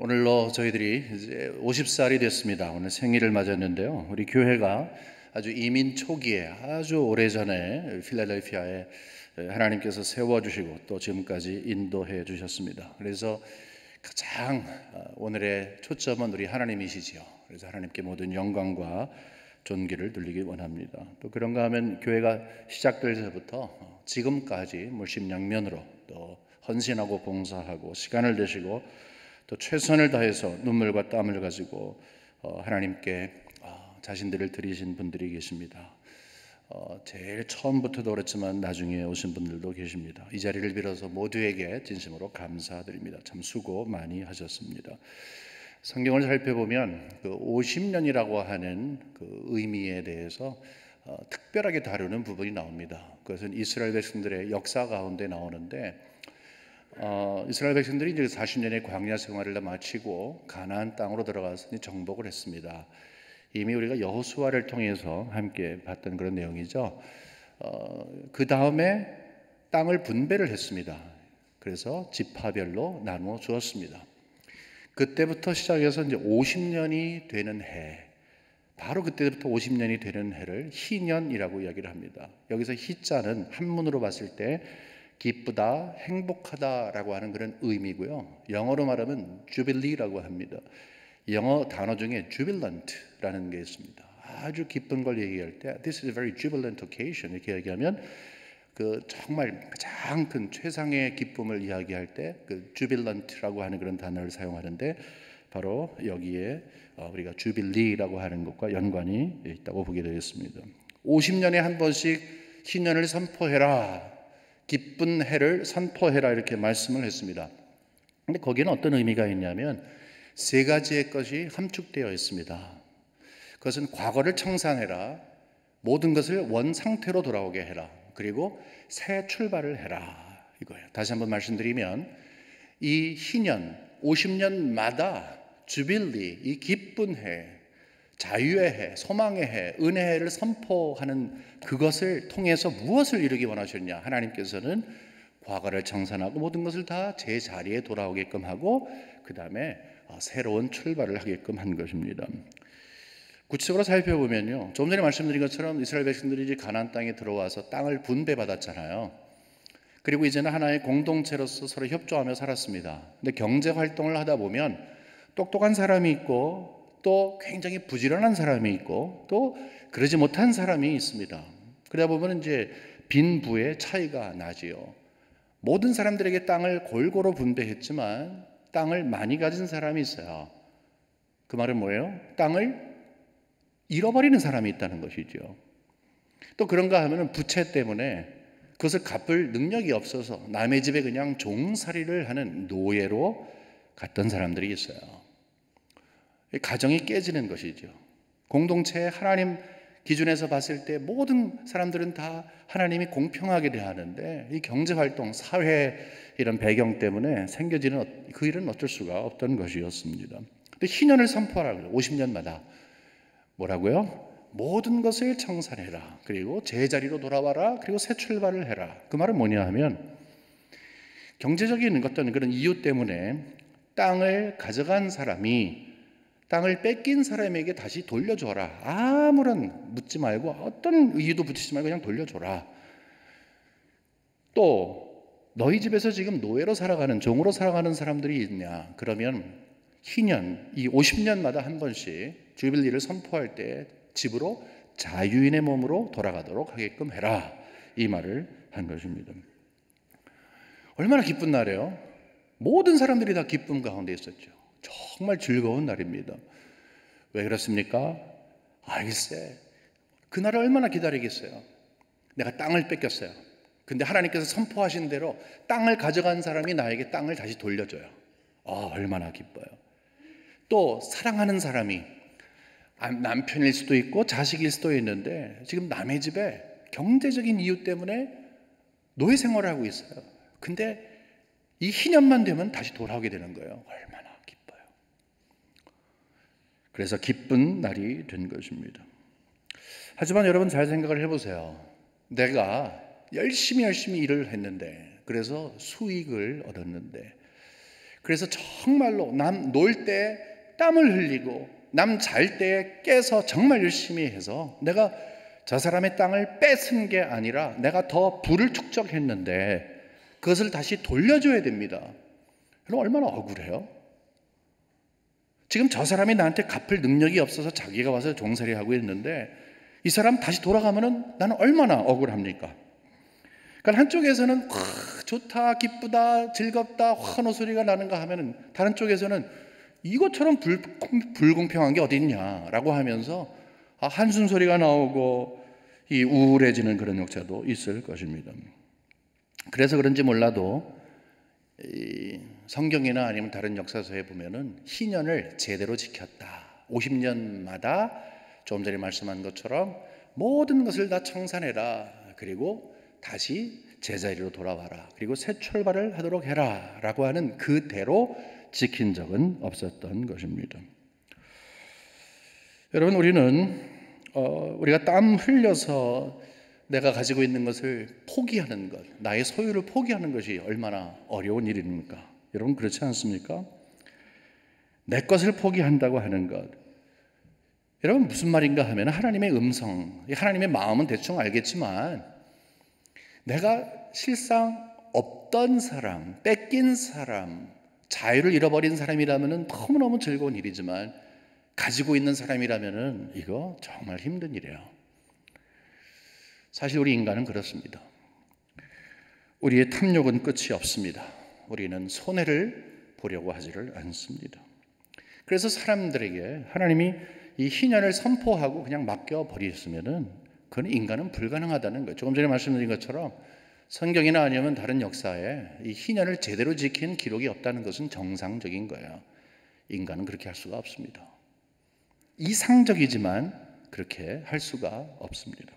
오늘로 저희들이 이제 50살이 됐습니다. 오늘 생일을 맞았는데요. 우리 교회가 아주 이민 초기에 아주 오래전에 필라델피아에 하나님께서 세워주시고 또 지금까지 인도해 주셨습니다. 그래서 가장 오늘의 초점은 우리 하나님이시지요. 그래서 하나님께 모든 영광과 존귀를 돌리기 원합니다. 또 그런가 하면 교회가 시작될 때부터 지금까지 물심양면으로 또 헌신하고 봉사하고 시간을 내시고 또 최선을 다해서 눈물과 땀을 가지고 하나님께 자신들을 드리신 분들이 계십니다. 제일 처음부터도 그렇지만 나중에 오신 분들도 계십니다. 이 자리를 빌어서 모두에게 진심으로 감사드립니다. 참 수고 많이 하셨습니다. 성경을 살펴보면 그 50년이라고 하는 그 의미에 대해서 특별하게 다루는 부분이 나옵니다. 그것은 이스라엘 백성들의 역사 가운데 나오는데 이스라엘 백성들이 이제 40년의 광야 생활을 마치고 가나안 땅으로 들어가서 정복을 했습니다. 이미 우리가 여호수아를 통해서 함께 봤던 그런 내용이죠. 그 다음에 땅을 분배를 했습니다. 그래서 지파별로 나누어 주었습니다. 그때부터 시작해서 이제 50년이 되는 해, 바로 그때부터 50년이 되는 해를 희년이라고 이야기를 합니다. 여기서 희자는 한문으로 봤을 때 기쁘다, 행복하다라고 하는 그런 의미고요. 영어로 말하면 jubilee라고 합니다. 영어 단어 중에 jubilant라는 게 있습니다. 아주 기쁜 걸 얘기할 때 This is a very jubilant occasion 이렇게 얘기하면 그 정말 가장 큰 최상의 기쁨을 이야기할 때 그 jubilant라고 하는 그런 단어를 사용하는데 바로 여기에 우리가 jubilee라고 하는 것과 연관이 있다고 보게 되겠습니다. 50년에 한 번씩 희년을 선포해라, 기쁜 해를 선포해라 이렇게 말씀을 했습니다. 근데 거기는 어떤 의미가 있냐면 세 가지의 것이 함축되어 있습니다. 그것은 과거를 청산해라, 모든 것을 원 상태로 돌아오게 해라, 그리고 새 출발을 해라 이거예요. 다시 한번 말씀드리면 이 희년 50년마다 주빌리, 이 기쁜 해, 자유의 해, 소망의 해, 은혜의 해를 선포하는 그것을 통해서 무엇을 이루기 원하셨냐? 하나님께서는 과거를 청산하고 모든 것을 다 제자리에 돌아오게끔 하고 그 다음에 새로운 출발을 하게끔 한 것입니다. 구체적으로 살펴보면요, 좀 전에 말씀드린 것처럼 이스라엘 백성들이 이제 가나안 땅에 들어와서 땅을 분배받았잖아요. 그리고 이제는 하나의 공동체로서 서로 협조하며 살았습니다. 근데 경제 활동을 하다 보면 똑똑한 사람이 있고 또 굉장히 부지런한 사람이 있고 또 그러지 못한 사람이 있습니다. 그러다 보면 이제 빈부의 차이가 나지요. 모든 사람들에게 땅을 골고루 분배했지만 땅을 많이 가진 사람이 있어요. 그 말은 뭐예요? 땅을 잃어버리는 사람이 있다는 것이죠. 또 그런가 하면 부채 때문에 그것을 갚을 능력이 없어서 남의 집에 그냥 종살이를 하는 노예로 갔던 사람들이 있어요. 가정이 깨지는 것이죠. 공동체 하나님 기준에서 봤을 때 모든 사람들은 다 하나님이 공평하게 대하는데 이 경제활동, 사회 이런 배경 때문에 생겨지는 그 일은 어쩔 수가 없던 것이었습니다. 근데 희년을 선포하라고요. 50년마다 뭐라고요? 모든 것을 청산해라, 그리고 제자리로 돌아와라, 그리고 새 출발을 해라. 그 말은 뭐냐 하면 경제적인 어떤 그런 이유 때문에 땅을 가져간 사람이 땅을 뺏긴 사람에게 다시 돌려줘라. 아무런 묻지 말고 어떤 이유도 붙이지 말고 그냥 돌려줘라. 또 너희 집에서 지금 노예로 살아가는, 종으로 살아가는 사람들이 있냐? 그러면 희년, 이 50년마다 한 번씩 주빌리를 선포할 때 집으로 자유인의 몸으로 돌아가도록 하게끔 해라. 이 말을 한 것입니다. 얼마나 기쁜 날이에요. 모든 사람들이 다 기쁨 가운데 있었죠. 정말 즐거운 날입니다. 왜 그렇습니까? 글쎄, 그날을 얼마나 기다리겠어요. 내가 땅을 뺏겼어요. 근데 하나님께서 선포하신 대로 땅을 가져간 사람이 나에게 땅을 다시 돌려줘요. 얼마나 기뻐요. 또 사랑하는 사람이 남편일 수도 있고 자식일 수도 있는데 지금 남의 집에 경제적인 이유 때문에 노예 생활을 하고 있어요. 근데 이 희년만 되면 다시 돌아오게 되는 거예요. 얼마나 기뻐요. 그래서 기쁜 날이 된 것입니다. 하지만 여러분 잘 생각을 해보세요. 내가 열심히 일을 했는데, 그래서 수익을 얻었는데, 그래서 정말로 남 놀 때 땀을 흘리고 남 잘 때 깨서 정말 열심히 해서 내가 저 사람의 땅을 뺏은 게 아니라 내가 더 부를 축적했는데 그것을 다시 돌려줘야 됩니다. 그럼 얼마나 억울해요? 지금 저 사람이 나한테 갚을 능력이 없어서 자기가 와서 종살이 하고 있는데 이 사람 다시 돌아가면은 나는 얼마나 억울합니까? 그러니까 한쪽에서는 좋다, 기쁘다, 즐겁다, 환호 소리가 나는가 하면은 다른 쪽에서는 이것처럼 불공평한 게 어디 있냐라고 하면서 한숨 소리가 나오고 이 우울해지는 그런 역사도 있을 것입니다. 그래서 그런지 몰라도 이 성경이나 아니면 다른 역사서에 보면은 희년을 제대로 지켰다. 50년마다 조금 전에 말씀한 것처럼 모든 것을 다 청산해라. 그리고 다시 제자리로 돌아와라. 그리고 새 출발을 하도록 해라. 라고 하는 그대로 지킨 적은 없었던 것입니다. 여러분, 우리가 땀 흘려서 내가 가지고 있는 것을 포기하는 것, 나의 소유를 포기하는 것이 얼마나 어려운 일입니까? 여러분, 그렇지 않습니까? 내 것을 포기한다고 하는 것. 여러분, 무슨 말인가 하면 하나님의 음성, 하나님의 마음은 대충 알겠지만 내가 실상 없던 사람, 뺏긴 사람, 자유를 잃어버린 사람이라면 너무너무 즐거운 일이지만 가지고 있는 사람이라면 이거 정말 힘든 일이에요. 사실 우리 인간은 그렇습니다. 우리의 탐욕은 끝이 없습니다. 우리는 손해를 보려고 하지를 않습니다. 그래서 사람들에게 하나님이 이 희년을 선포하고 그냥 맡겨버렸으면은 그건 인간은 불가능하다는 거예요. 조금 전에 말씀드린 것처럼 성경이나 아니면 다른 역사에 이 희년을 제대로 지킨 기록이 없다는 것은 정상적인 거예요. 인간은 그렇게 할 수가 없습니다. 이상적이지만 그렇게 할 수가 없습니다.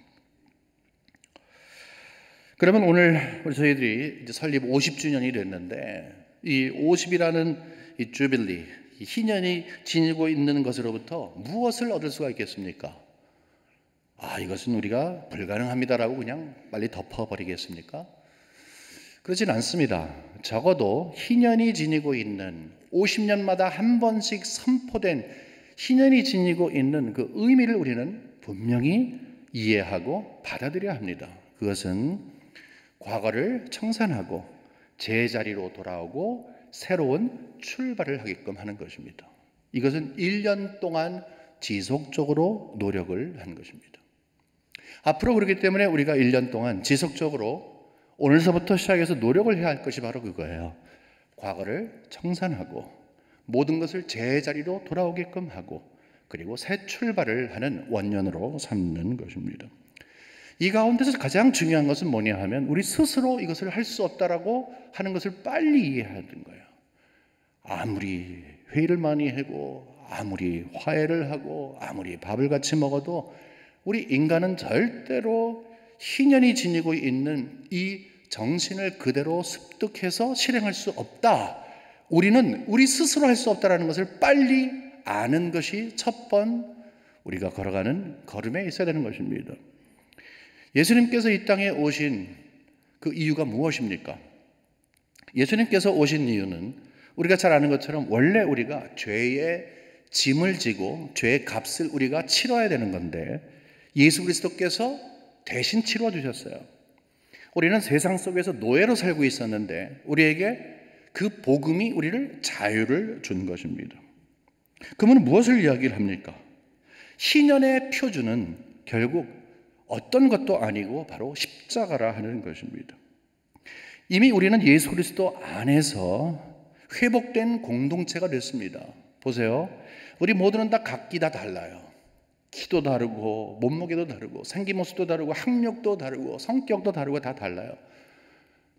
그러면 오늘 저희들이 이제 설립 50주년이 됐는데 이 50이라는 이 주빌리, 이 희년이 지니고 있는 것으로부터 무엇을 얻을 수가 있겠습니까? 이것은 우리가 불가능합니다라고 그냥 빨리 덮어버리겠습니까? 그렇진 않습니다. 적어도 희년이 지니고 있는 50년마다 한 번씩 선포된 희년이 지니고 있는 그 의미를 우리는 분명히 이해하고 받아들여야 합니다. 그것은 과거를 청산하고 제자리로 돌아오고 새로운 출발을 하게끔 하는 것입니다. 이것은 1년 동안 지속적으로 노력을 한 것입니다. 앞으로 그렇기 때문에 우리가 1년 동안 지속적으로 오늘서부터 시작해서 노력을 해야 할 것이 바로 그거예요. 과거를 청산하고 모든 것을 제자리로 돌아오게끔 하고 그리고 새 출발을 하는 원년으로 삼는 것입니다. 이 가운데서 가장 중요한 것은 뭐냐 하면 우리 스스로 이것을 할 수 없다라고 하는 것을 빨리 이해하는 거예요. 아무리 회의를 많이 하고 아무리 화해를 하고 아무리 밥을 같이 먹어도 우리 인간은 절대로 희년이 지니고 있는 이 정신을 그대로 습득해서 실행할 수 없다. 우리는 우리 스스로 할 수 없다라는 것을 빨리 아는 것이 첫 번 우리가 걸어가는 걸음에 있어야 되는 것입니다. 예수님께서 이 땅에 오신 그 이유가 무엇입니까? 예수님께서 오신 이유는 우리가 잘 아는 것처럼 원래 우리가 죄의 짐을 지고 죄의 값을 우리가 치러야 되는 건데 예수 그리스도께서 대신 치러 주셨어요. 우리는 세상 속에서 노예로 살고 있었는데 우리에게 그 복음이 우리를 자유를 준 것입니다. 그러면 무엇을 이야기를 합니까? 희년의 표준은 결국 어떤 것도 아니고 바로 십자가라 하는 것입니다. 이미 우리는 예수 그리스도 안에서 회복된 공동체가 됐습니다. 보세요. 우리 모두는 다 각기 다 달라요. 키도 다르고 몸무게도 다르고 생긴 모습도 다르고 학력도 다르고 성격도 다르고 다 달라요.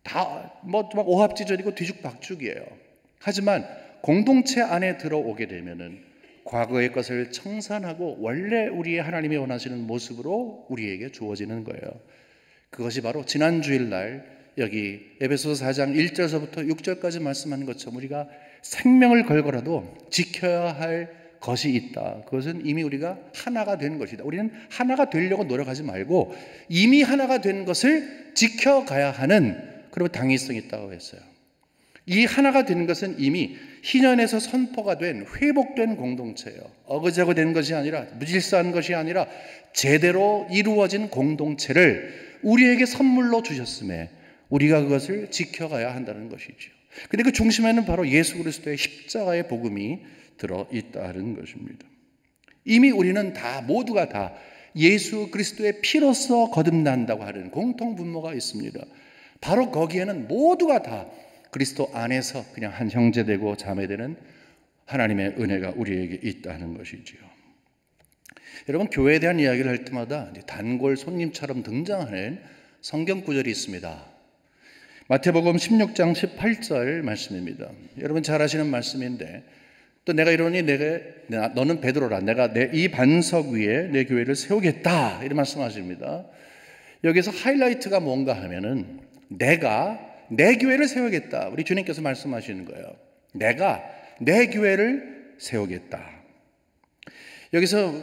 다 막 오합지졸이고 뒤죽박죽이에요. 하지만 공동체 안에 들어오게 되면은 과거의 것을 청산하고 원래 우리의 하나님이 원하시는 모습으로 우리에게 주어지는 거예요. 그것이 바로 지난 주일날 여기 에베소서 4장 1절서부터 6절까지 말씀하는 것처럼 우리가 생명을 걸고라도 지켜야 할 것이 있다. 그것은 이미 우리가 하나가 된 것이다. 우리는 하나가 되려고 노력하지 말고 이미 하나가 된 것을 지켜가야 하는 그런 당위성이 있다고 했어요. 이 하나가 되는 것은 이미 희년에서 선포가 된 회복된 공동체예요. 어거지하고 된 것이 아니라, 무질서한 것이 아니라 제대로 이루어진 공동체를 우리에게 선물로 주셨음에 우리가 그것을 지켜가야 한다는 것이죠. 근데 그 중심에는 바로 예수 그리스도의 십자가의 복음이 들어있다는 것입니다. 이미 우리는 모두가 다 예수 그리스도의 피로써 거듭난다고 하는 공통 분모가 있습니다. 바로 거기에는 모두가 다 그리스도 안에서 그냥 한 형제되고 자매되는 하나님의 은혜가 우리에게 있다는 것이지요. 여러분, 교회에 대한 이야기를 할 때마다 단골 손님처럼 등장하는 성경 구절이 있습니다. 마태복음 16장 18절 말씀입니다. 여러분 잘 아시는 말씀인데, 또 내가 이러니 너는 베드로라, 내가 이 반석 위에 내 교회를 세우겠다, 이런 말씀하십니다. 여기서 하이라이트가 뭔가 하면은 내가 내 교회를 세우겠다, 우리 주님께서 말씀하시는 거예요. 내가 내 교회를 세우겠다. 여기서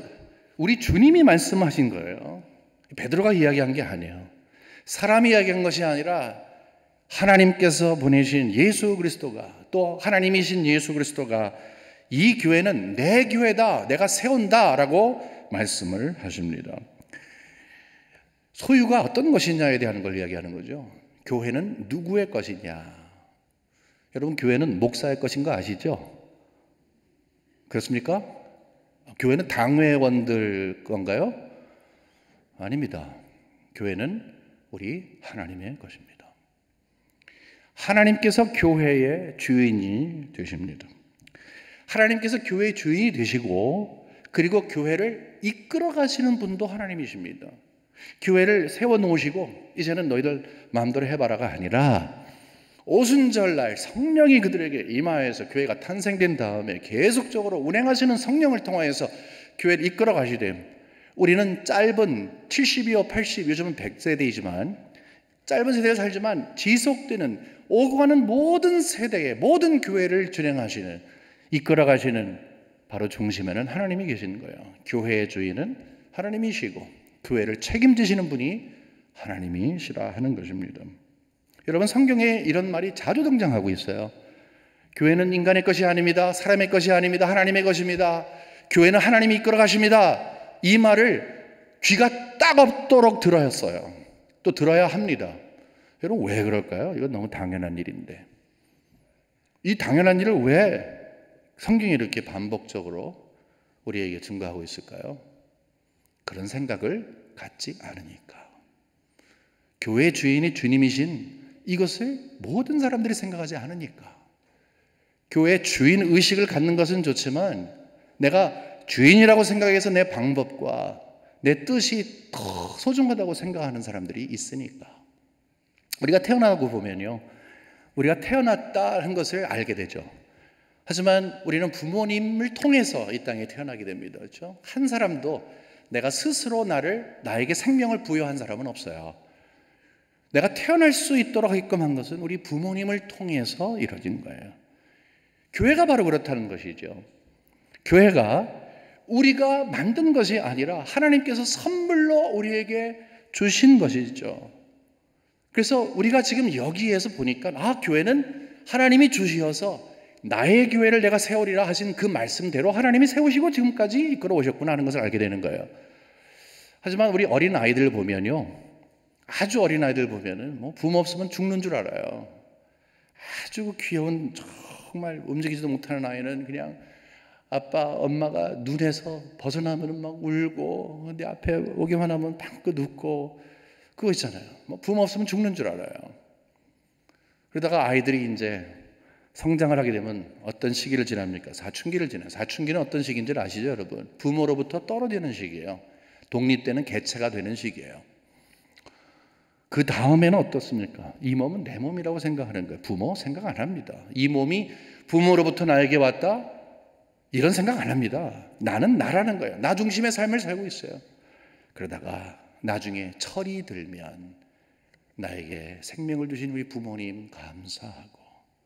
우리 주님이 말씀하신 거예요. 베드로가 이야기한 게 아니에요. 사람이 이야기한 것이 아니라 하나님께서 보내신 예수 그리스도가, 또 하나님이신 예수 그리스도가 이 교회는 내 교회다, 내가 세운다 라고 말씀을 하십니다. 소유가 어떤 것이냐에 대한 걸 이야기하는 거죠. 교회는 누구의 것이냐. 여러분, 교회는 목사의 것인 거 아시죠? 그렇습니까? 교회는 당회원들 건가요? 아닙니다. 교회는 우리 하나님의 것입니다. 하나님께서 교회의 주인이 되십니다. 하나님께서 교회의 주인이 되시고, 그리고 교회를 이끌어 가시는 분도 하나님이십니다. 교회를 세워놓으시고 이제는 너희들 마음대로 해봐라가 아니라 오순절날 성령이 그들에게 임하여서 교회가 탄생된 다음에 계속적으로 운행하시는 성령을 통하여서 교회를 이끌어 가시되, 우리는 짧은 70이요 80, 요즘은 100세대이지만 짧은 세대를 살지만 지속되는 오고 가는 모든 세대의 모든 교회를 진행하시는, 이끌어 가시는 바로 중심에는 하나님이 계신 거예요. 교회의 주인은 하나님이시고 교회를 책임지시는 분이 하나님이시라 하는 것입니다. 여러분, 성경에 이런 말이 자주 등장하고 있어요. 교회는 인간의 것이 아닙니다. 사람의 것이 아닙니다. 하나님의 것입니다. 교회는 하나님이 이끌어 가십니다. 이 말을 귀가 딱 없도록 들었어요. 또 들어야 합니다. 여러분, 왜 그럴까요? 이건 너무 당연한 일인데 이 당연한 일을 왜 성경이 이렇게 반복적으로 우리에게 증거하고 있을까요? 그런 생각을 갖지 않으니까. 교회의 주인이 주님이신 이것을 모든 사람들이 생각하지 않으니까. 교회의 주인 의식을 갖는 것은 좋지만 내가 주인이라고 생각해서 내 방법과 내 뜻이 더 소중하다고 생각하는 사람들이 있으니까. 우리가 태어나고 보면요, 우리가 태어났다는 것을 알게 되죠. 하지만 우리는 부모님을 통해서 이 땅에 태어나게 됩니다. 그렇죠? 한 사람도 내가 스스로 나에게 생명을 부여한 사람은 없어요. 내가 태어날 수 있도록 하게끔 한 것은 우리 부모님을 통해서 이루어진 거예요. 교회가 바로 그렇다는 것이죠. 교회가 우리가 만든 것이 아니라 하나님께서 선물로 우리에게 주신 것이죠. 그래서 우리가 지금 여기에서 보니까 교회는 하나님이 주시어서 나의 교회를 내가 세우리라 하신 그 말씀대로 하나님이 세우시고 지금까지 이끌어 오셨구나 하는 것을 알게 되는 거예요. 하지만 우리 어린 아이들 보면요, 아주 어린 아이들 보면은 부모 없으면 죽는 줄 알아요. 아주 귀여운, 정말 움직이지도 못하는 아이는 그냥 아빠, 엄마가 눈에서 벗어나면 막 울고, 내 앞에 오기만 하면 방긋 웃고, 그거 있잖아요. 부모 없으면 죽는 줄 알아요. 그러다가 아이들이 이제 성장을 하게 되면 어떤 시기를 지납니까? 사춘기를 지나요. 사춘기는 어떤 시기인지 아시죠, 여러분? 부모로부터 떨어지는 시기예요. 독립되는 개체가 되는 시기예요. 그 다음에는 어떻습니까? 이 몸은 내 몸이라고 생각하는 거예요. 부모 생각 안 합니다. 이 몸이 부모로부터 나에게 왔다? 이런 생각 안 합니다. 나는 나라는 거예요. 나 중심의 삶을 살고 있어요. 그러다가 나중에 철이 들면 나에게 생명을 주신 우리 부모님 감사하고,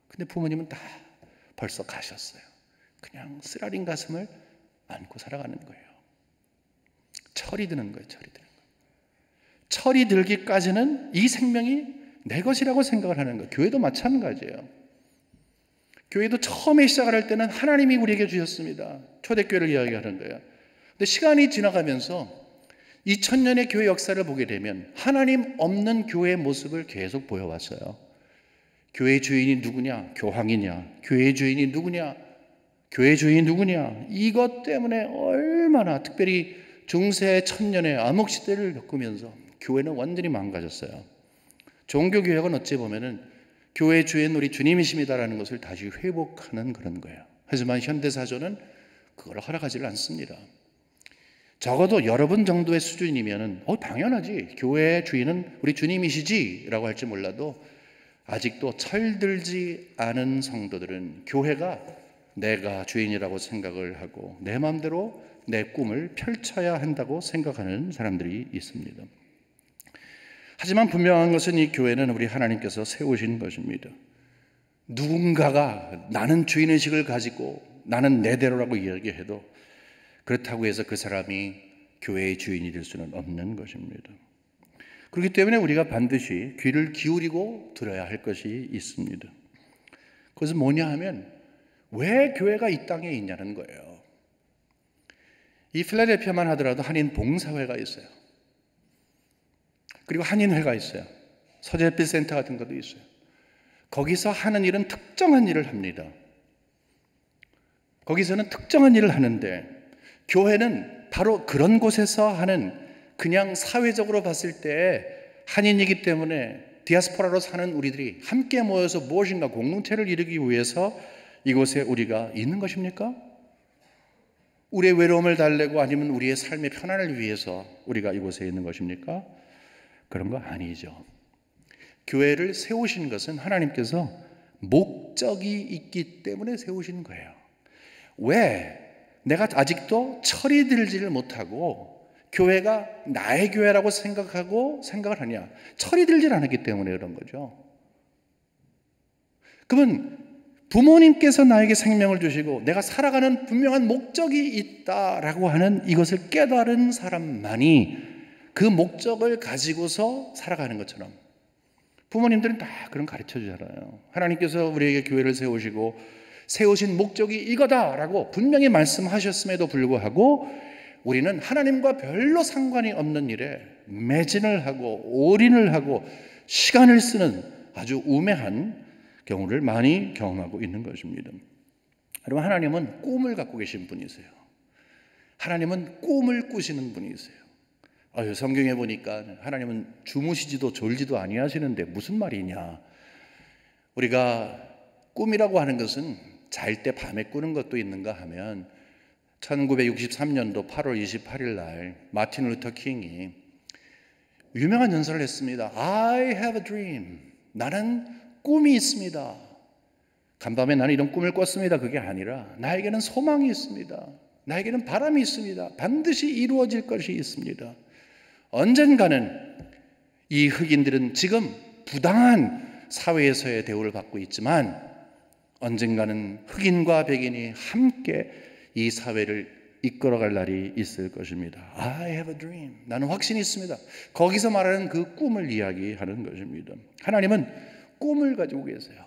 근데 부모님은 다 벌써 가셨어요. 그냥 쓰라린 가슴을 안고 살아가는 거예요. 철이 드는 거예요. 철이 드는 거예요. 철이 들기까지는 이 생명이 내 것이라고 생각을 하는 거예요. 교회도 마찬가지예요. 교회도 처음에 시작할 때는 하나님이 우리에게 주셨습니다. 초대교회를 이야기하는 거예요. 근데 시간이 지나가면서 2000년의 교회 역사를 보게 되면 하나님 없는 교회의 모습을 계속 보여왔어요. 교회 주인이 누구냐? 교황이냐? 교회 주인이 누구냐? 교회 주인이 누구냐? 이것 때문에 얼마나, 특별히 중세 천년의 암흑시대를 겪으면서 교회는 완전히 망가졌어요. 종교개혁은 어찌 보면은 교회 주인 우리 주님이십니다라는 것을 다시 회복하는 그런 거예요. 하지만 현대사전은 그걸 허락하지 않습니다. 적어도 여러분 정도의 수준이면은 당연하지, 교회의 주인은 우리 주님이시지 라고 할지 몰라도 아직도 철들지 않은 성도들은 교회가 내가 주인이라고 생각을 하고 내 마음대로 내 꿈을 펼쳐야 한다고 생각하는 사람들이 있습니다. 하지만 분명한 것은 이 교회는 우리 하나님께서 세우신 것입니다. 누군가가 나는 주인의식을 가지고 나는 내대로라고 이야기해도 그렇다고 해서 그 사람이 교회의 주인이 될 수는 없는 것입니다. 그렇기 때문에 우리가 반드시 귀를 기울이고 들어야 할 것이 있습니다. 그것은 뭐냐 하면 왜 교회가 이 땅에 있냐는 거예요. 이 필라델피아만 하더라도 한인 봉사회가 있어요. 그리고 한인회가 있어요. 서재빛 센터 같은 것도 있어요. 거기서 하는 일은 특정한 일을 합니다. 거기서는 특정한 일을 하는데 교회는 바로 그런 곳에서 하는, 그냥 사회적으로 봤을 때 한인이기 때문에 디아스포라로 사는 우리들이 함께 모여서 무엇인가 공동체를 이루기 위해서 이곳에 우리가 있는 것입니까? 우리의 외로움을 달래고 아니면 우리의 삶의 편안을 위해서 우리가 이곳에 있는 것입니까? 그런 거 아니죠. 교회를 세우신 것은 하나님께서 목적이 있기 때문에 세우신 거예요. 왜 내가 아직도 철이 들지를 못하고 교회가 나의 교회라고 생각을 하냐? 철이 들질 않았기 때문에 그런 거죠. 그러면 부모님께서 나에게 생명을 주시고 내가 살아가는 분명한 목적이 있다라고 하는 이것을 깨달은 사람만이 그 목적을 가지고서 살아가는 것처럼, 부모님들은 다 그런 가르쳐 주잖아요. 하나님께서 우리에게 교회를 세우시고 세우신 목적이 이거다라고 분명히 말씀하셨음에도 불구하고 우리는 하나님과 별로 상관이 없는 일에 매진을 하고 올인을 하고 시간을 쓰는 아주 우매한 경우를 많이 경험하고 있는 것입니다. 여러분, 하나님은 꿈을 갖고 계신 분이세요. 하나님은 꿈을 꾸시는 분이세요. 성경에 보니까 하나님은 주무시지도 졸지도 아니하시는데 무슨 말이냐? 우리가 꿈이라고 하는 것은 잘 때 밤에 꾸는 것도 있는가 하면 1963년도 8월 28일 날 마틴 루터 킹이 유명한 연설을 했습니다. I have a dream. 나는 꿈이 있습니다. 간밤에 나는 이런 꿈을 꿨습니다. 그게 아니라 나에게는 소망이 있습니다. 나에게는 바람이 있습니다. 반드시 이루어질 것이 있습니다. 언젠가는 이 흑인들은 지금 부당한 사회에서의 대우를 받고 있지만 언젠가는 흑인과 백인이 함께 이 사회를 이끌어갈 날이 있을 것입니다. I have a dream. 나는 확신이 있습니다. 거기서 말하는 그 꿈을 이야기하는 것입니다. 하나님은 꿈을 가지고 계세요.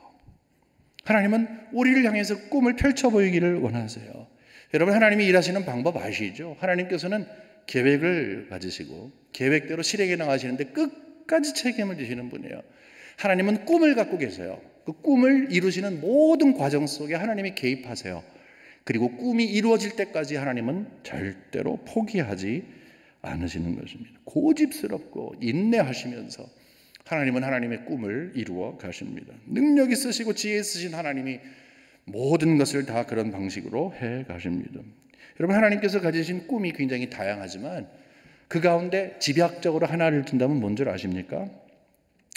하나님은 우리를 향해서 꿈을 펼쳐 보이기를 원하세요. 여러분, 하나님이 일하시는 방법 아시죠? 하나님께서는 계획을 가지시고 계획대로 실행해 나가시는데 끝까지 책임을 지시는 분이에요. 하나님은 꿈을 갖고 계세요. 그 꿈을 이루시는 모든 과정 속에 하나님이 개입하세요. 그리고 꿈이 이루어질 때까지 하나님은 절대로 포기하지 않으시는 것입니다. 고집스럽고 인내하시면서 하나님은 하나님의 꿈을 이루어 가십니다. 능력 있으시고 지혜 있으신 하나님이 모든 것을 다 그런 방식으로 해 가십니다. 여러분, 하나님께서 가지신 꿈이 굉장히 다양하지만 그 가운데 집약적으로 하나를 둔다면 뭔 줄 아십니까?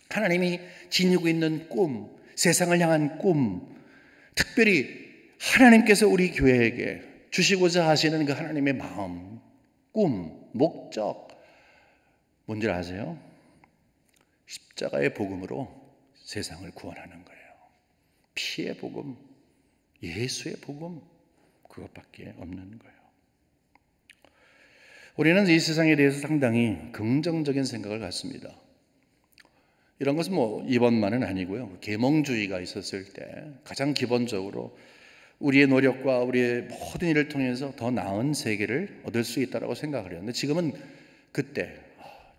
하나님이 지니고 있는 꿈, 세상을 향한 꿈, 특별히 하나님께서 우리 교회에게 주시고자 하시는 그 하나님의 마음, 꿈, 목적, 뭔지 아세요? 십자가의 복음으로 세상을 구원하는 거예요. 피의 복음, 예수의 복음, 그것밖에 없는 거예요. 우리는 이 세상에 대해서 상당히 긍정적인 생각을 갖습니다. 이런 것은 뭐 이번만은 아니고요. 계몽주의가 있었을 때 가장 기본적으로 우리의 노력과 우리의 모든 일을 통해서 더 나은 세계를 얻을 수 있다고 생각을 해요. 근데 지금은 그때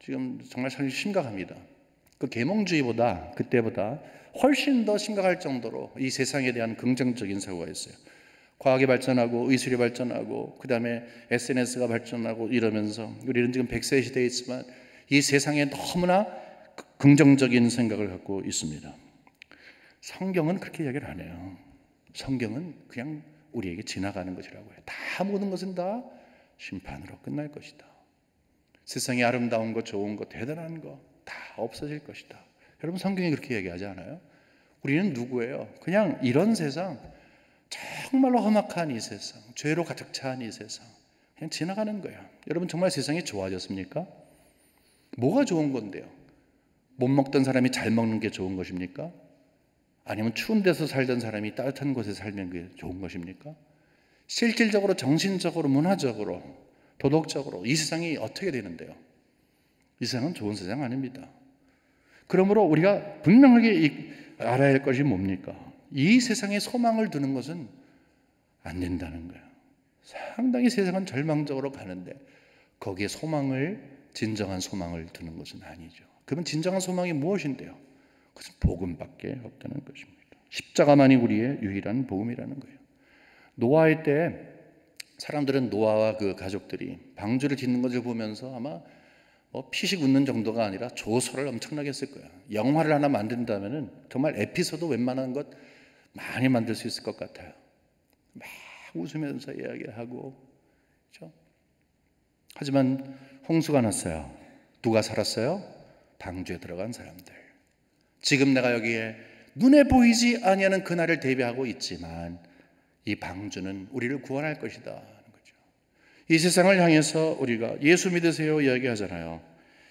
지금 정말 심각합니다. 그 계몽주의보다 그때보다 훨씬 더 심각할 정도로 이 세상에 대한 긍정적인 사고가 있어요. 과학이 발전하고 의술이 발전하고 그 다음에 SNS가 발전하고 이러면서 우리는 지금 100세 시대에 있지만 이 세상에 너무나 긍정적인 생각을 갖고 있습니다. 성경은 그렇게 이야기를 안 해요. 성경은 그냥 우리에게 지나가는 것이라고 해요. 다 모든 것은 다 심판으로 끝날 것이다. 세상에 아름다운 것, 좋은 것, 대단한 것 다 없어질 것이다. 여러분 성경이 그렇게 얘기하지 않아요? 우리는 누구예요? 그냥 이런 세상, 정말로 험악한 이 세상, 죄로 가득 찬 이 세상 그냥 지나가는 거야. 여러분 정말 세상이 좋아졌습니까? 뭐가 좋은 건데요? 못 먹던 사람이 잘 먹는 게 좋은 것입니까? 아니면 추운 데서 살던 사람이 따뜻한 곳에 살면 그게 좋은 것입니까? 실질적으로, 정신적으로, 문화적으로, 도덕적으로 이 세상이 어떻게 되는데요? 이 세상은 좋은 세상 아닙니다. 그러므로 우리가 분명하게 알아야 할 것이 뭡니까? 이 세상에 소망을 두는 것은 안 된다는 거예요. 상당히 세상은 절망적으로 가는데 거기에 진정한 소망을 두는 것은 아니죠. 그러면 진정한 소망이 무엇인데요? 그것은 복음밖에 없다는 것입니다. 십자가만이 우리의 유일한 복음이라는 거예요. 노아의 때 사람들은 노아와 그 가족들이 방주를 짓는 것을 보면서 아마 피식 웃는 정도가 아니라 조소를 엄청나게 했을 거예요. 영화를 하나 만든다면 정말 에피소드 웬만한 것 많이 만들 수 있을 것 같아요. 막 웃으면서 이야기하고, 그렇죠? 하지만 홍수가 났어요. 누가 살았어요? 방주에 들어간 사람들. 지금 내가 여기에 눈에 보이지 아니하는 그날을 대비하고 있지만 이 방주는 우리를 구원할 것이다 하는 거죠. 이 세상을 향해서 우리가 예수 믿으세요 이야기하잖아요.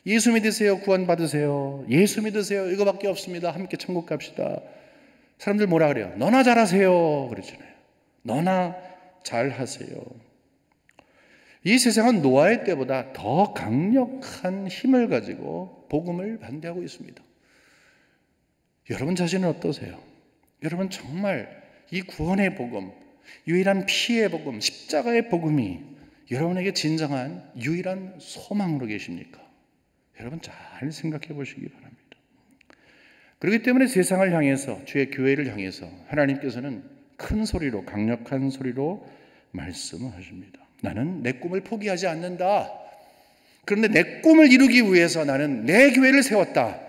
예수 믿으세요, 구원 받으세요. 예수 믿으세요, 이거밖에 없습니다. 함께 천국 갑시다. 사람들 뭐라 그래요? 너나 잘하세요 그러잖아요. 너나 잘하세요. 이 세상은 노아의 때보다 더 강력한 힘을 가지고 복음을 반대하고 있습니다. 여러분 자신은 어떠세요? 여러분 정말 이 구원의 복음, 유일한 피의 복음, 십자가의 복음이 여러분에게 진정한 유일한 소망으로 계십니까? 여러분 잘 생각해 보시기 바랍니다. 그렇기 때문에 세상을 향해서, 주의 교회를 향해서 하나님께서는 큰 소리로, 강력한 소리로 말씀하십니다. 나는 내 꿈을 포기하지 않는다. 그런데 내 꿈을 이루기 위해서 나는 내 교회를 세웠다.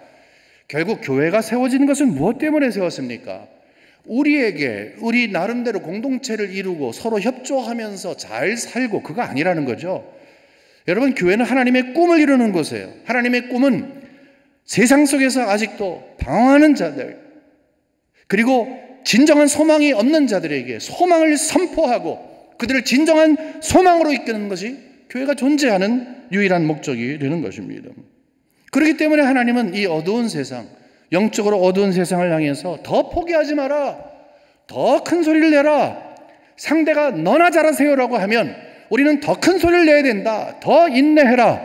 결국 교회가 세워지는 것은 무엇 때문에 세웠습니까? 우리 나름대로 공동체를 이루고 서로 협조하면서 잘 살고 그거 아니라는 거죠. 여러분 교회는 하나님의 꿈을 이루는 곳이에요. 하나님의 꿈은 세상 속에서 아직도 방황하는 자들, 그리고 진정한 소망이 없는 자들에게 소망을 선포하고 그들을 진정한 소망으로 이끄는 것이 교회가 존재하는 유일한 목적이 되는 것입니다. 그렇기 때문에 하나님은 이 어두운 세상, 영적으로 어두운 세상을 향해서 더 포기하지 마라, 더 큰 소리를 내라. 상대가 너나 잘하세요라고 하면 우리는 더 큰 소리를 내야 된다. 더 인내해라.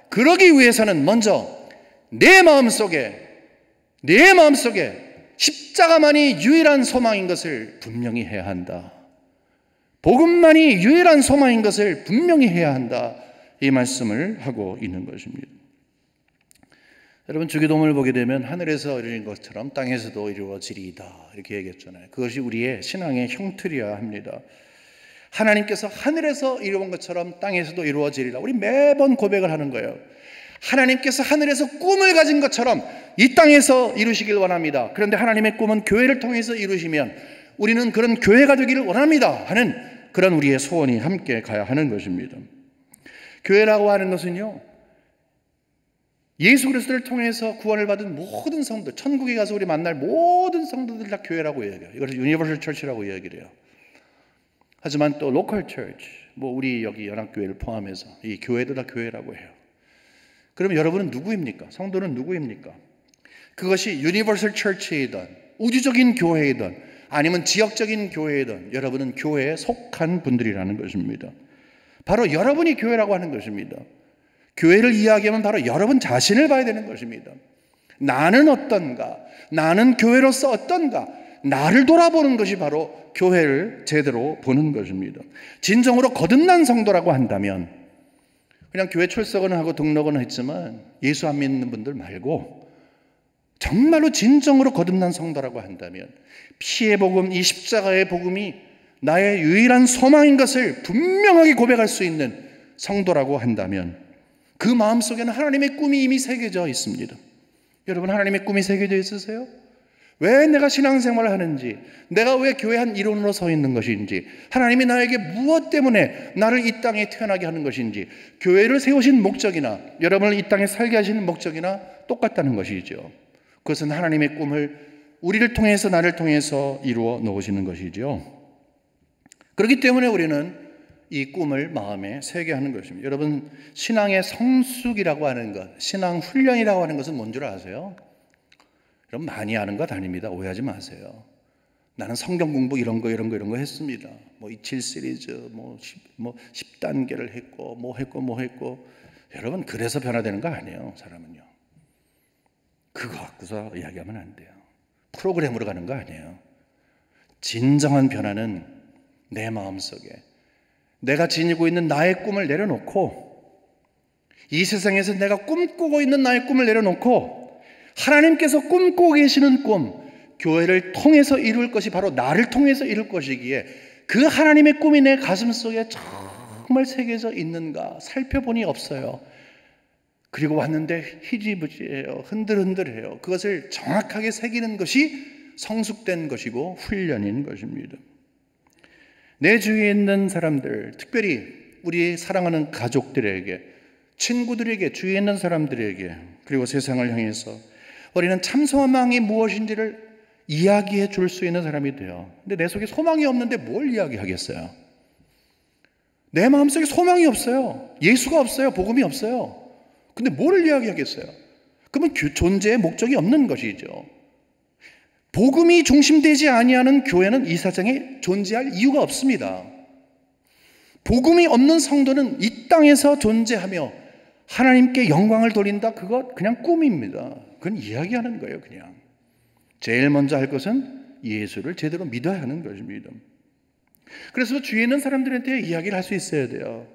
그러기 위해서는 먼저 내 마음속에 십자가만이 유일한 소망인 것을 분명히 해야 한다. 복음만이 유일한 소망인 것을 분명히 해야 한다. 이 말씀을 하고 있는 것입니다. 여러분 주기도문을 보게 되면 하늘에서 이루어진 것처럼 땅에서도 이루어지리이다 이렇게 얘기했잖아요. 그것이 우리의 신앙의 형틀이어야 합니다. 하나님께서 하늘에서 이루어진 것처럼 땅에서도 이루어지리라. 우리 매번 고백을 하는 거예요. 하나님께서 하늘에서 꿈을 가진 것처럼 이 땅에서 이루시길 원합니다. 그런데 하나님의 꿈은 교회를 통해서 이루시면 우리는 그런 교회가 되기를 원합니다 하는 그런 우리의 소원이 함께 가야 하는 것입니다. 교회라고 하는 것은요, 예수 그리스도를 통해서 구원을 받은 모든 성도, 천국에 가서 우리 만날 모든 성도들 다 교회라고 얘기해요. 이것을 유니버설 처치라고 얘기를 해요. 하지만 또 로컬 처치, 우리 여기 연합교회를 포함해서 이 교회도 다 교회라고 해요. 그럼 여러분은 누구입니까? 성도는 누구입니까? 그것이 유니버설 처치이든 우주적인 교회이든 아니면 지역적인 교회이든 여러분은 교회에 속한 분들이라는 것입니다. 바로 여러분이 교회라고 하는 것입니다. 교회를 이야기하면 바로 여러분 자신을 봐야 되는 것입니다. 나는 어떤가? 나는 교회로서 어떤가? 나를 돌아보는 것이 바로 교회를 제대로 보는 것입니다. 진정으로 거듭난 성도라고 한다면 그냥 교회 출석은 하고 등록은 했지만 예수 안 믿는 분들 말고 정말로 진정으로 거듭난 성도라고 한다면 피의 복음, 이 십자가의 복음이 나의 유일한 소망인 것을 분명하게 고백할 수 있는 성도라고 한다면 그 마음속에는 하나님의 꿈이 이미 새겨져 있습니다. 여러분, 하나님의 꿈이 새겨져 있으세요? 왜 내가 신앙생활을 하는지, 내가 왜 교회 한 일원으로 서 있는 것인지, 하나님이 나에게 무엇 때문에 나를 이 땅에 태어나게 하는 것인지, 교회를 세우신 목적이나 여러분을 이 땅에 살게 하시는 목적이나 똑같다는 것이죠. 그것은 하나님의 꿈을 우리를 통해서, 나를 통해서 이루어 놓으시는 것이죠. 그렇기 때문에 우리는 이 꿈을 마음에 새게 하는 것입니다. 여러분, 신앙의 성숙이라고 하는 것, 신앙 훈련이라고 하는 것은 뭔 줄 아세요? 여러분, 많이 아는 것 아닙니다. 오해하지 마세요. 나는 성경 공부 이런 거 했습니다. 뭐 27 시리즈, 뭐 10단계를 했고, 뭐 했고. 여러분, 그래서 변화되는 거 아니에요, 사람은요. 그거 갖고서 이야기하면 안 돼요. 프로그램으로 가는 거 아니에요. 진정한 변화는 내 마음속에 내가 지니고 있는 나의 꿈을 내려놓고, 이 세상에서 내가 꿈꾸고 있는 나의 꿈을 내려놓고, 하나님께서 꿈꾸고 계시는 꿈, 교회를 통해서 이룰 것이 바로 나를 통해서 이룰 것이기에 그 하나님의 꿈이 내 가슴속에 정말 새겨져 있는가 살펴보니 없어요. 그리고 왔는데 희지부지해요. 흔들흔들해요. 그것을 정확하게 새기는 것이 성숙된 것이고 훈련인 것입니다. 내 주위에 있는 사람들, 특별히 우리 사랑하는 가족들에게, 친구들에게, 주위에 있는 사람들에게, 그리고 세상을 향해서 우리는 참 소망이 무엇인지를 이야기해 줄 수 있는 사람이 돼요. 근데 내 속에 소망이 없는데 뭘 이야기하겠어요? 내 마음속에 소망이 없어요. 예수가 없어요. 복음이 없어요. 근데 뭘 이야기하겠어요? 그러면 존재의 목적이 없는 것이죠. 복음이 중심되지 아니하는 교회는 이 세상에 존재할 이유가 없습니다. 복음이 없는 성도는 이 땅에서 존재하며 하나님께 영광을 돌린다, 그것 그냥 꿈입니다. 그건 이야기하는 거예요. 그냥 제일 먼저 할 것은 예수를 제대로 믿어야 하는 것입니다. 그래서 주위에 있는 사람들한테 이야기를 할 수 있어야 돼요.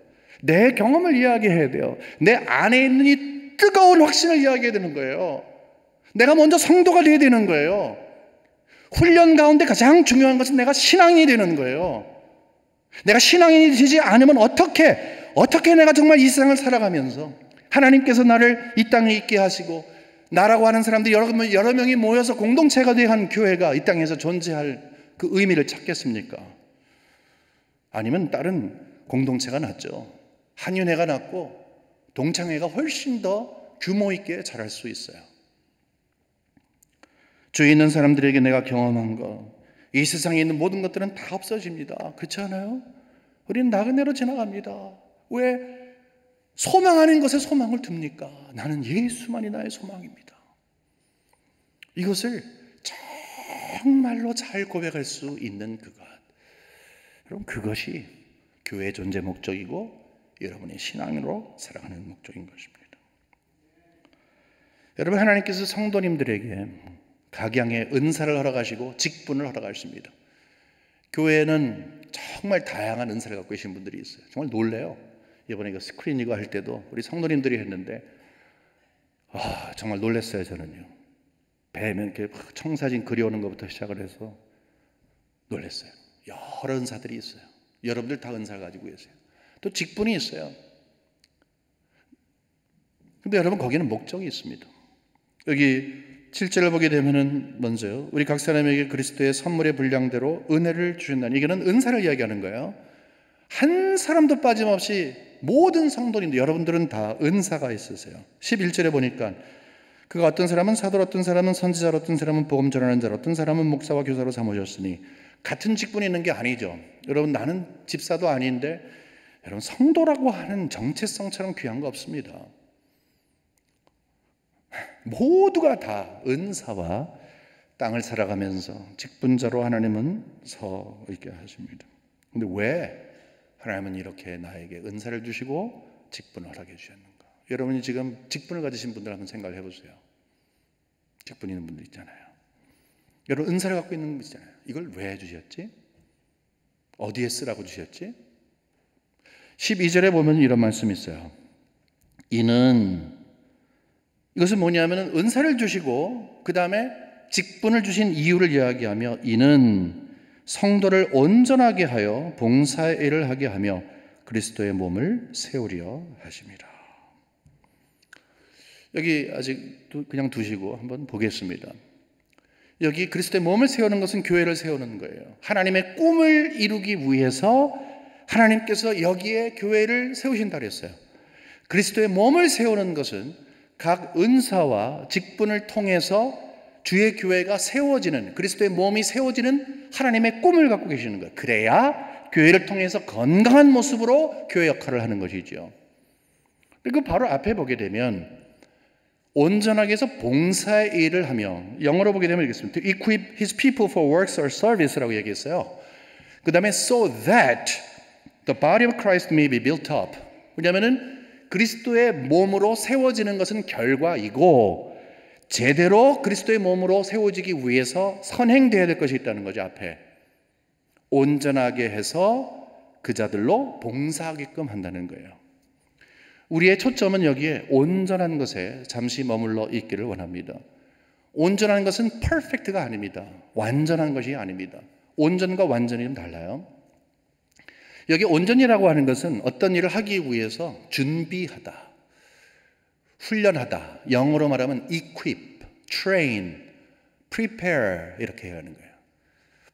내 경험을 이야기해야 돼요. 내 안에 있는 이 뜨거운 확신을 이야기해야 되는 거예요. 내가 먼저 성도가 되어야 되는 거예요. 훈련 가운데 가장 중요한 것은 내가 신앙인이 되는 거예요. 내가 신앙인이 되지 않으면 어떻게 내가 정말 이 세상을 살아가면서 하나님께서 나를 이 땅에 있게 하시고 나라고 하는 사람들이 여러 명이 모여서 공동체가 되어 한 교회가 이 땅에서 존재할 그 의미를 찾겠습니까? 아니면 다른 공동체가 낫죠. 한윤회가 낫고 동창회가 훨씬 더 규모 있게 자랄 수 있어요. 주위에 있는 사람들에게 내가 경험한 것, 이 세상에 있는 모든 것들은 다 없어집니다. 그렇지 않아요? 우리는 나그네로 지나갑니다. 왜 소망하는 것에 소망을 둡니까? 나는 예수만이 나의 소망입니다. 이것을 정말로 잘 고백할 수 있는 그것, 여러분, 그것이 교회의 존재 목적이고 여러분의 신앙으로 살아가는 목적인 것입니다. 여러분, 하나님께서 성도님들에게 각양의 은사를 허락하시고 직분을 허락하십니다. 교회는 정말 다양한 은사를 갖고 계신 분들이 있어요. 정말 놀래요. 이번에 그 스크린 이거 할 때도 우리 성도님들이 했는데 정말 놀랐어요. 저는요. 뵈면 이렇게 청사진 그려오는 것부터 시작을 해서 놀랐어요. 여러 은사들이 있어요. 여러분들 다 은사를 가지고 계세요. 또 직분이 있어요. 근데 여러분, 거기는 목적이 있습니다. 여기 7절을 보게 되면은 먼저요, 우리 각 사람에게 그리스도의 선물의 분량대로 은혜를 주신다니, 이거는 은사를 이야기하는 거예요. 한 사람도 빠짐없이 모든 성도님들, 여러분들은 다 은사가 있으세요. 11절에 보니까 그가 어떤 사람은 사도로, 어떤 사람은 선지자로, 어떤 사람은 복음 전하는 자로, 어떤 사람은 목사와 교사로 삼으셨으니, 같은 직분이 있는 게 아니죠. 여러분, 나는 집사도 아닌데 여러분, 성도라고 하는 정체성처럼 귀한 거 없습니다. 모두가 다 은사와 땅을 살아가면서 직분자로 하나님은 서 있게 하십니다. 근데 왜 하나님은 이렇게 나에게 은사를 주시고 직분을 허락해 주셨는가? 여러분이 지금 직분을 가지신 분들 한번 생각해 보세요. 직분 있는 분들 있잖아요. 여러분 은사를 갖고 있는 분 있잖아요. 이걸 왜 주셨지? 어디에 쓰라고 주셨지? 12절에 보면 이런 말씀이 있어요. 이것은 뭐냐면 은사를 주시고 그 다음에 직분을 주신 이유를 이야기하며 이는 성도를 온전하게 하여 봉사의 일을 하게 하며 그리스도의 몸을 세우려 하심이라. 여기 아직 그냥 두시고 한번 보겠습니다. 여기 그리스도의 몸을 세우는 것은 교회를 세우는 거예요. 하나님의 꿈을 이루기 위해서 하나님께서 여기에 교회를 세우신다 그랬어요. 그리스도의 몸을 세우는 것은 각 은사와 직분을 통해서 주의 교회가 세워지는, 그리스도의 몸이 세워지는 하나님의 꿈을 갖고 계시는 거예요. 그래야 교회를 통해서 건강한 모습으로 교회 역할을 하는 것이죠. 그리고 바로 앞에 보게 되면 온전하게 해서 봉사의 일을 하며, 영어로 보게 되면 이렇습니다. To equip his people for works or service라고 얘기했어요. 그 다음에 so that the body of Christ may be built up. 왜냐하면 그리스도의 몸으로 세워지는 것은 결과이고 제대로 그리스도의 몸으로 세워지기 위해서 선행되어야 될 것이 있다는 거죠. 앞에 온전하게 해서 그 자들로 봉사하게끔 한다는 거예요. 우리의 초점은 여기에 온전한 것에 잠시 머물러 있기를 원합니다. 온전한 것은 perfect가 아닙니다. 완전한 것이 아닙니다. 온전과 완전이 좀 달라요. 여기 온전이라고 하는 것은 어떤 일을 하기 위해서 준비하다, 훈련하다, 영어로 말하면 equip, train, prepare 이렇게 해야 하는 거예요.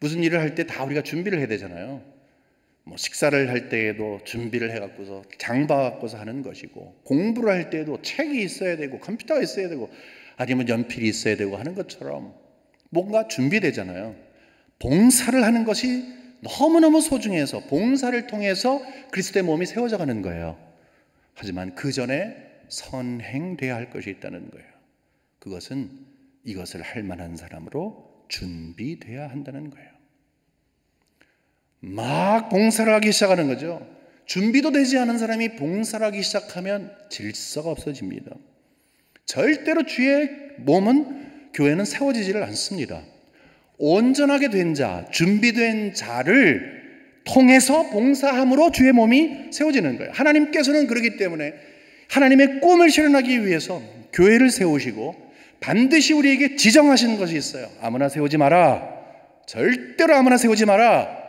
무슨 일을 할 때 다 우리가 준비를 해야 되잖아요. 뭐 식사를 할 때에도 준비를 해갖고서 장봐갖고서 하는 것이고, 공부를 할 때에도 책이 있어야 되고 컴퓨터가 있어야 되고 아니면 연필이 있어야 되고 하는 것처럼 뭔가 준비되잖아요. 봉사를 하는 것이 너무너무 소중해서 봉사를 통해서 그리스도의 몸이 세워져 가는 거예요. 하지만 그 전에 선행돼야 할 것이 있다는 거예요. 그것은 이것을 할 만한 사람으로 준비돼야 한다는 거예요. 막 봉사를 하기 시작하는 거죠. 준비도 되지 않은 사람이 봉사를 하기 시작하면 질서가 없어집니다. 절대로 주의 몸은, 교회는 세워지지를 않습니다. 온전하게 된 자, 준비된 자를 통해서 봉사함으로 주의 몸이 세워지는 거예요. 하나님께서는 그렇기 때문에 하나님의 꿈을 실현하기 위해서 교회를 세우시고 반드시 우리에게 지정하시는 것이 있어요. 아무나 세우지 마라. 절대로 아무나 세우지 마라.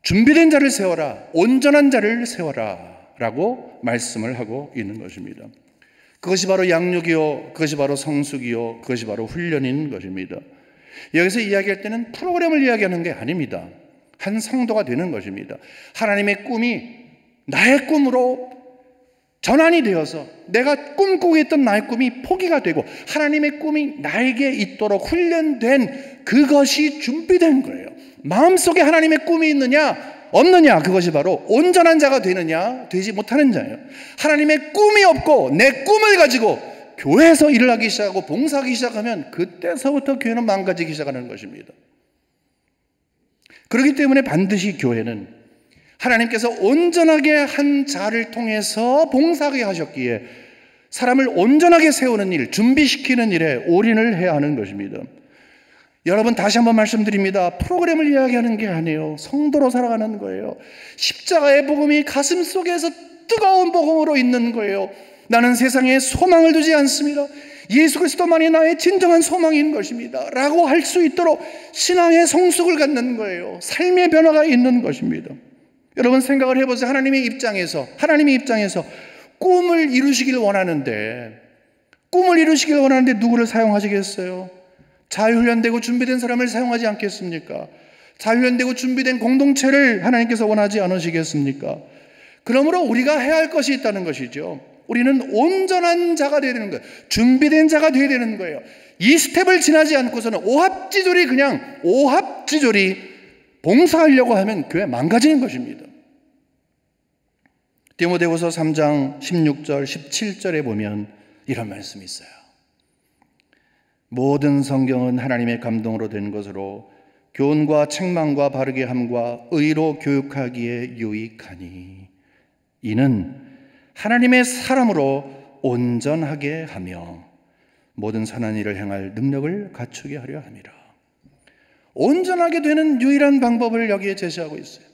준비된 자를 세워라. 온전한 자를 세워라. 라고 말씀을 하고 있는 것입니다. 그것이 바로 양육이요, 그것이 바로 성숙이요, 그것이 바로 훈련인 것입니다. 여기서 이야기할 때는 프로그램을 이야기하는 게 아닙니다. 한 성도가 되는 것입니다. 하나님의 꿈이 나의 꿈으로 전환이 되어서 내가 꿈꾸고 있던 나의 꿈이 포기가 되고 하나님의 꿈이 나에게 있도록 훈련된 그것이 준비된 거예요. 마음속에 하나님의 꿈이 있느냐 없느냐, 그것이 바로 온전한 자가 되느냐 되지 못하는 자예요. 하나님의 꿈이 없고 내 꿈을 가지고 교회에서 일을 하기 시작하고 봉사하기 시작하면 그때서부터 교회는 망가지기 시작하는 것입니다. 그렇기 때문에 반드시 교회는 하나님께서 온전하게 한 자를 통해서 봉사하게 하셨기에 사람을 온전하게 세우는 일, 준비시키는 일에 올인을 해야 하는 것입니다. 여러분, 다시 한번 말씀드립니다. 프로그램을 이야기하는 게 아니에요. 성도로 살아가는 거예요. 십자가의 복음이 가슴 속에서 뜨거운 복음으로 있는 거예요. 나는 세상에 소망을 두지 않습니다. 예수 그리스도만이 나의 진정한 소망인 것입니다. 라고 할 수 있도록 신앙의 성숙을 갖는 거예요. 삶의 변화가 있는 것입니다. 여러분 생각을 해보세요. 하나님의 입장에서 꿈을 이루시길 원하는데 누구를 사용하시겠어요? 자유훈련되고 준비된 사람을 사용하지 않겠습니까? 자유훈련되고 준비된 공동체를 하나님께서 원하지 않으시겠습니까? 그러므로 우리가 해야 할 것이 있다는 것이죠. 우리는 온전한 자가 되어야 되는 거예요. 준비된 자가 되어야 되는 거예요. 이 스텝을 지나지 않고서는 오합지졸이 봉사하려고 하면 교회 망가지는 것입니다. 디모데후서 3장 16절 17절에 보면 이런 말씀이 있어요. 모든 성경은 하나님의 감동으로 된 것으로 교훈과 책망과 바르게 함과 의로 교육하기에 유익하니 이는 하나님의 사람으로 온전하게 하며 모든 선한 일을 행할 능력을 갖추게 하려 함이라. 온전하게 되는 유일한 방법을 여기에 제시하고 있어요.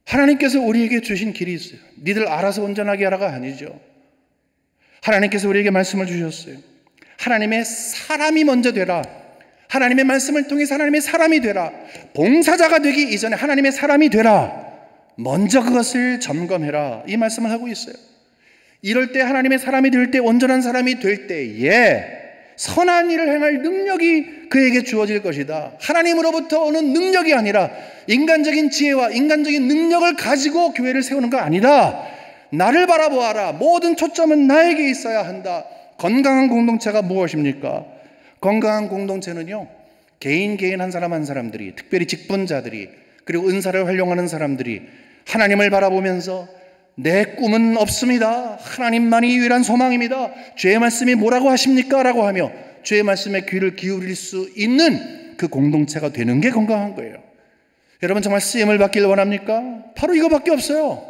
하나님께서 우리에게 주신 길이 있어요. 니들 알아서 온전하게 하라가 아니죠. 하나님께서 우리에게 말씀을 주셨어요. 하나님의 사람이 먼저 되라. 하나님의 말씀을 통해서 하나님의 사람이 되라. 봉사자가 되기 이전에 하나님의 사람이 되라. 먼저 그것을 점검해라. 이 말씀을 하고 있어요. 이럴 때 하나님의 사람이 될 때, 온전한 사람이 될 때에 선한 일을 행할 능력이 그에게 주어질 것이다. 하나님으로부터 오는 능력이 아니라 인간적인 지혜와 인간적인 능력을 가지고 교회를 세우는 거 아니다. 나를 바라보아라. 모든 초점은 나에게 있어야 한다. 건강한 공동체가 무엇입니까? 건강한 공동체는요, 개인 한 사람 한 사람들이, 특별히 직분자들이, 그리고 은사를 활용하는 사람들이 하나님을 바라보면서 내 꿈은 없습니다. 하나님만이 유일한 소망입니다. 주의 말씀이 뭐라고 하십니까? 라고 하며 주의 말씀에 귀를 기울일 수 있는 그 공동체가 되는 게 건강한 거예요. 여러분 정말 쓰임을 받길 원합니까? 바로 이거밖에 없어요.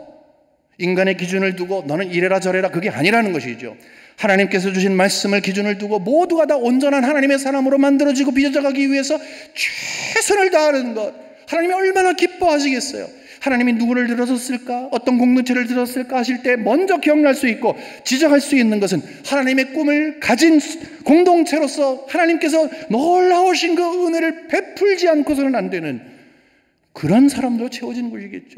인간의 기준을 두고 너는 이래라 저래라, 그게 아니라는 것이죠. 하나님께서 주신 말씀을 기준을 두고 모두가 다 온전한 하나님의 사람으로 만들어지고 빚어져가기 위해서 최선을 다하는 것, 하나님이 얼마나 기뻐하시겠어요. 하나님이 누구를 들어섰을까, 어떤 공동체를 들었을까 하실 때 먼저 기억날 수 있고 지적할 수 있는 것은 하나님의 꿈을 가진 공동체로서 하나님께서 놀라우신 그 은혜를 베풀지 않고서는 안 되는 그런 사람들로 채워지는 것이겠죠.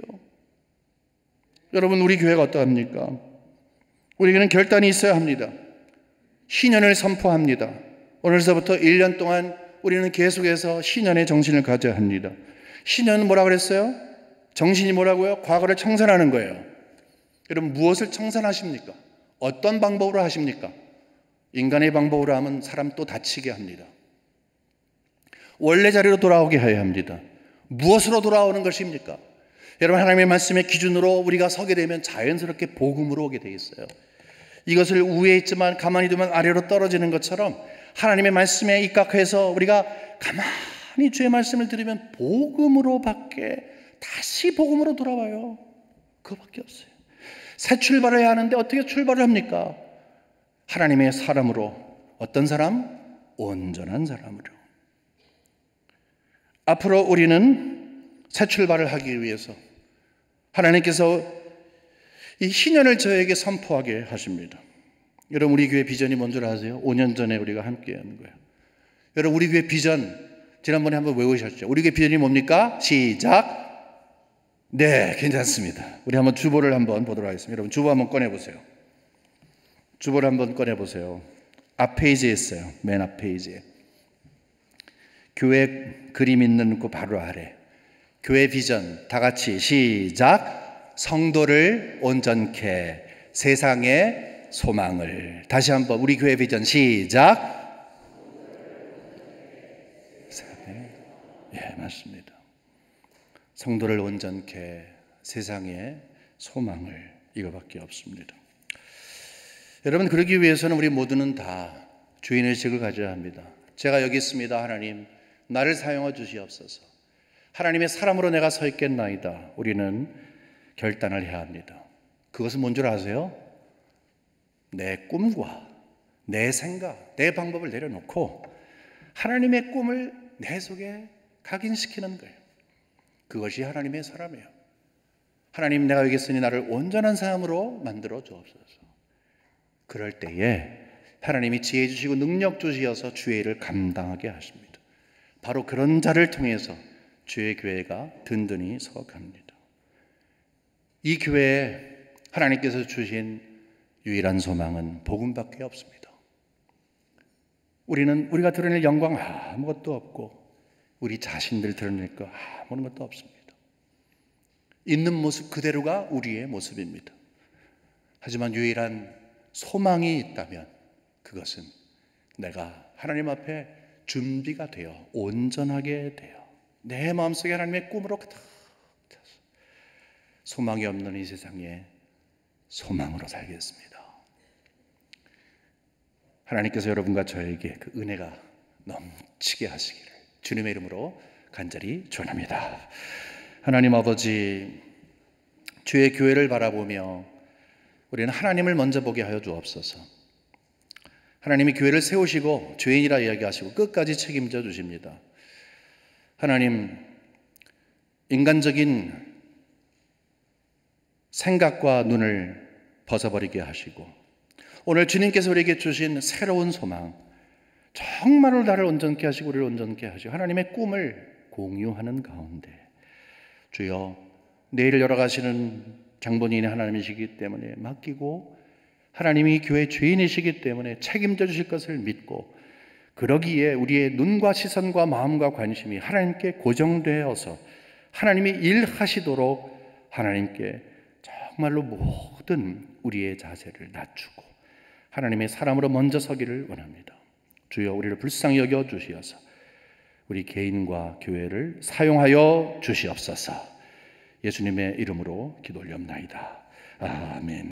여러분, 우리 교회가 어떠합니까? 우리에게는 결단이 있어야 합니다. 신년을 선포합니다. 오늘서부터 1년 동안 우리는 계속해서 신년의 정신을 가져야 합니다. 신년은 뭐라 그랬어요? 정신이 뭐라고요? 과거를 청산하는 거예요. 여러분, 무엇을 청산하십니까? 어떤 방법으로 하십니까? 인간의 방법으로 하면 사람 또 다치게 합니다. 원래 자리로 돌아오게 해야 합니다. 무엇으로 돌아오는 것입니까? 여러분, 하나님의 말씀의 기준으로 우리가 서게 되면 자연스럽게 복음으로 오게 돼 있어요. 이것을 위에 있지만 가만히 두면 아래로 떨어지는 것처럼 하나님의 말씀에 입각해서 우리가 가만히 주의 말씀을 들으면 복음으로 밖에 다시 복음으로 돌아와요. 그거밖에 없어요. 새 출발을 해야 하는데 어떻게 출발을 합니까? 하나님의 사람으로. 어떤 사람? 온전한 사람으로. 앞으로 우리는 새 출발을 하기 위해서 하나님께서 이 신년을 저에게 선포하게 하십니다. 여러분, 우리 교회 비전이 뭔 줄 아세요? 5년 전에 우리가 함께 하는 거예요. 여러분, 우리 교회 비전 지난번에 한번 외우셨죠? 우리 교회 비전이 뭡니까? 시작. 네, 괜찮습니다. 우리 한번 주보를 한번 보도록 하겠습니다. 여러분, 주보 한번 꺼내보세요. 주보를 한번 꺼내보세요. 앞 페이지에 있어요. 맨 앞 페이지에. 교회 그림 있는 그 바로 아래. 교회 비전 다 같이 시작. 성도를 온전케 세상의 소망을. 다시 한번 우리 교회 비전 시작. 예, 맞습니다. 성도를 온전케 세상의 소망을. 이거밖에 없습니다. 여러분, 그러기 위해서는 우리 모두는 다 주인의식을 가져야 합니다. 제가 여기 있습니다. 하나님, 나를 사용하 주시옵소서. 하나님의 사람으로 내가 서 있겠나이다. 우리는 결단을 해야 합니다. 그것은 뭔 줄 아세요? 내 꿈과 내 생각, 내 방법을 내려놓고 하나님의 꿈을 내 속에 각인시키는 거예요. 그것이 하나님의 사람이에요. 하나님, 내가 여기 있으니 나를 온전한 사람으로 만들어 주옵소서. 그럴 때에 하나님이 지혜 주시고 능력 주시어서 주의 일을 감당하게 하십니다. 바로 그런 자를 통해서 주의 교회가 든든히 서갑니다. 이 교회에 하나님께서 주신 유일한 소망은 복음밖에 없습니다. 우리가 드러낼 영광 아무것도 없고 우리 자신들 드러낼 거 아무것도 없습니다. 있는 모습 그대로가 우리의 모습입니다. 하지만 유일한 소망이 있다면 그것은 내가 하나님 앞에 준비가 되어 온전하게 되어 내 마음속에 하나님의 꿈으로 가득 차서 소망이 없는 이 세상에 소망으로 살겠습니다. 하나님께서 여러분과 저에게 그 은혜가 넘치게 하시기를 주님의 이름으로 간절히 축원합니다. 하나님 아버지, 주의 교회를 바라보며 우리는 하나님을 먼저 보게 하여 주옵소서. 하나님이 교회를 세우시고 죄인이라 이야기하시고 끝까지 책임져 주십니다. 하나님, 인간적인 생각과 눈을 벗어버리게 하시고 오늘 주님께서 우리에게 주신 새로운 소망, 정말로 나를 온전케 하시고 우리를 온전케 하시고 하나님의 꿈을 공유하는 가운데 주여, 내일을 열어가시는 장본인이 하나님이시기 때문에 맡기고 하나님이 교회 주인이시기 때문에 책임져 주실 것을 믿고 그러기에 우리의 눈과 시선과 마음과 관심이 하나님께 고정되어서 하나님이 일하시도록 하나님께 정말로 모든 우리의 자세를 낮추고 하나님의 사람으로 먼저 서기를 원합니다. 주여, 우리를 불쌍히 여겨 주시어서 우리 개인과 교회를 사용하여 주시옵소서. 예수님의 이름으로 기도 올리옵나이다. 아멘.